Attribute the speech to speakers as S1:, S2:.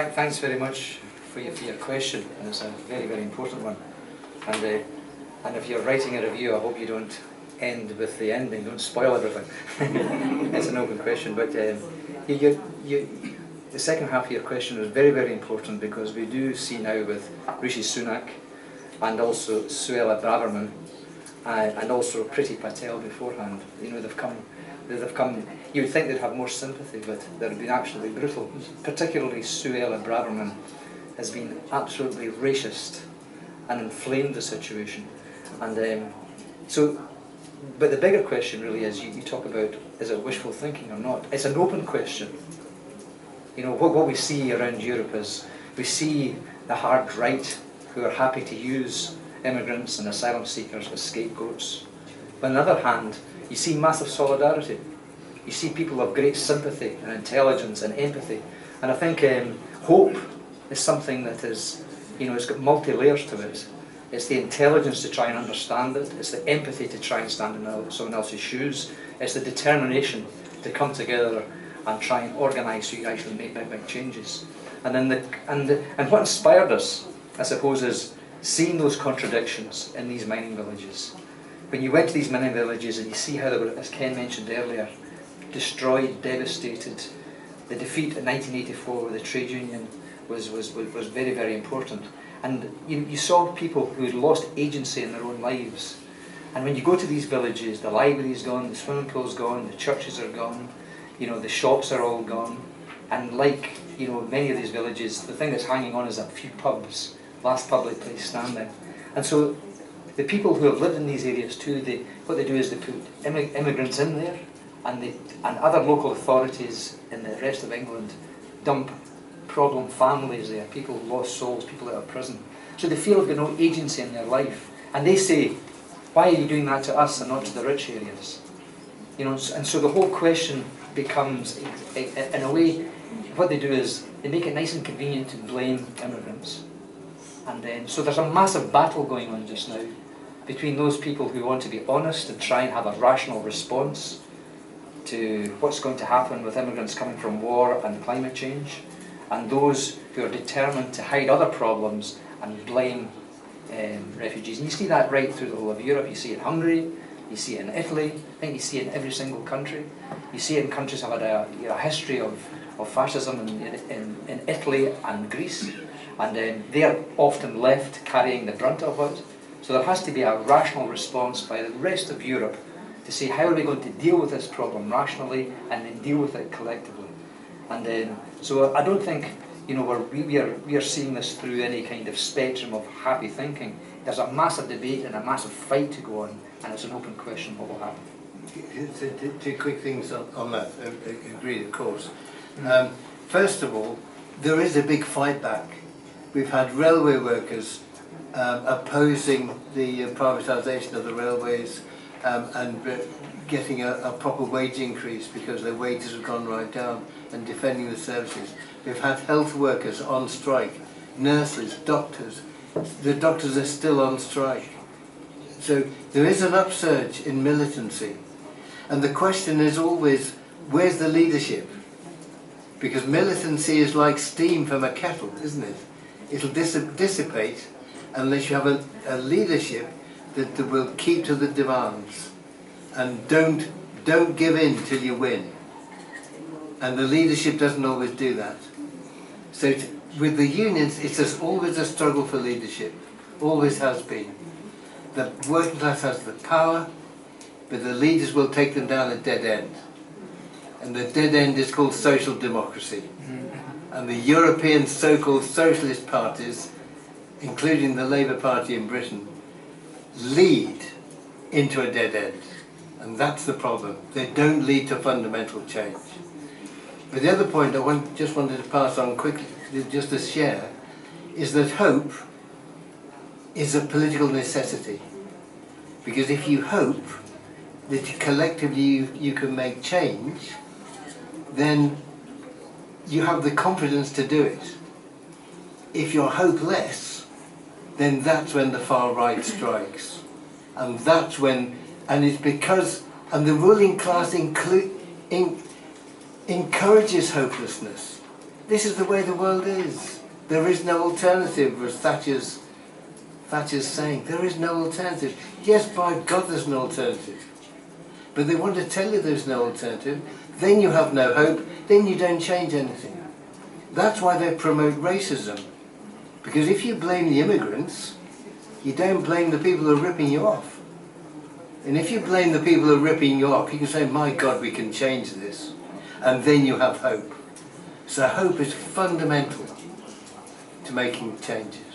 S1: thanks very much for your question, and it's a very, very important one. And if you're writing a review, I hope you don't end with the ending, don't spoil everything. It's an open question, but the second half of your question is very, very important, because we do see now with Rishi Sunak and also Suella Braverman and also Priti Patel beforehand, you know, they've come, you would think they'd have more sympathy, but they've been absolutely brutal. Particularly Suella Braverman has been absolutely racist and inflamed the situation. And but the bigger question really is, you talk about, is it wishful thinking or not? It's an open question. You know, what we see around Europe is, we see the hard right who are happy to use immigrants and asylum seekers as scapegoats. But on the other hand, you see massive solidarity. You see people of great sympathy and intelligence and empathy. And I think hope is something that is, you know, it's got multi-layers to it. It's the intelligence to try and understand it. It's the empathy to try and stand in someone else's shoes. It's the determination to come together and try and organise so you actually make big changes. And then and what inspired us, I suppose, is seeing those contradictions in these mining villages. When you went to these mining villages and you see how they were, as Ken mentioned earlier, destroyed, devastated. The defeat in 1984 with the trade union was very, very important. And you saw people who had lost agency in their own lives. And when you go to these villages, the library's gone, the swimming pool's gone, the churches are gone, you know, the shops are all gone. And like, you know, many of these villages, the thing that's hanging on is a few pubs, last public place standing. And so the people who have lived in these areas too, what they do is they put immigrants in there, and other local authorities in the rest of England dump problem families there, people who lost souls, people out of prison. So they feel they've got no agency in their life. And they say, why are you doing that to us and not to the rich areas? You know, and so the whole question becomes, in a way, what they do is they make it nice and convenient to blame immigrants. And then, so there's a massive battle going on just now between those people who want to be honest and try and have a rational response to what's going to happen with immigrants coming from war and climate change, and those who are determined to hide other problems and blame refugees. And you see that right through the whole of Europe. You see it in Hungary, you see it in Italy, I think you see it in every single country. You see it in countries that have had a history of fascism in Italy and Greece, and they are often left carrying the brunt of it. So there has to be a rational response by the rest of Europe to say, how are we going to deal with this problem rationally and then deal with it collectively? And so I don't think, you know, we are seeing this through any kind of spectrum of happy thinking. There's a massive debate and a massive fight to go on, and it's an open question what will happen.
S2: Two quick things on that. Agreed, of course. First of all, there is a big fight back. We've had railway workers opposing the privatisation of the railways and getting a proper wage increase because their wages have gone right down, and defending the services. We've had health workers on strike, nurses, doctors. The doctors are still on strike. So there is an upsurge in militancy. And the question is always, where's the leadership? Because militancy is like steam from a kettle, isn't it? It'll dissipate unless you have a leadership that will keep to the demands and don't give in till you win. And the leadership doesn't always do that. So with the unions, it's always a struggle for leadership. Always has been. The working class has the power, but the leaders will take them down a dead end. And the dead end is called social democracy. And the European so-called socialist parties, including the Labour Party in Britain, lead into a dead end. And that's the problem. They don't lead to fundamental change. But the other point I just wanted to pass on quickly, just to share, is that hope is a political necessity. Because if you hope that collectively you can make change, then you have the confidence to do it. If you're hopeless, then that's when the far right strikes. And that's when, and it's because, and the ruling class encourages hopelessness. this is the way the world is. There is no alternative, as Thatcher's saying. There is no alternative. Yes, by God, there's an alternative. But they want to tell you there's no alternative. Then you have no hope. Then you don't change anything. That's why they promote racism. Because if you blame the immigrants, you don't blame the people who are ripping you off. And if you blame the people who are ripping you off, you can say, my God, we can change this. And then you have hope. So hope is fundamental to making changes.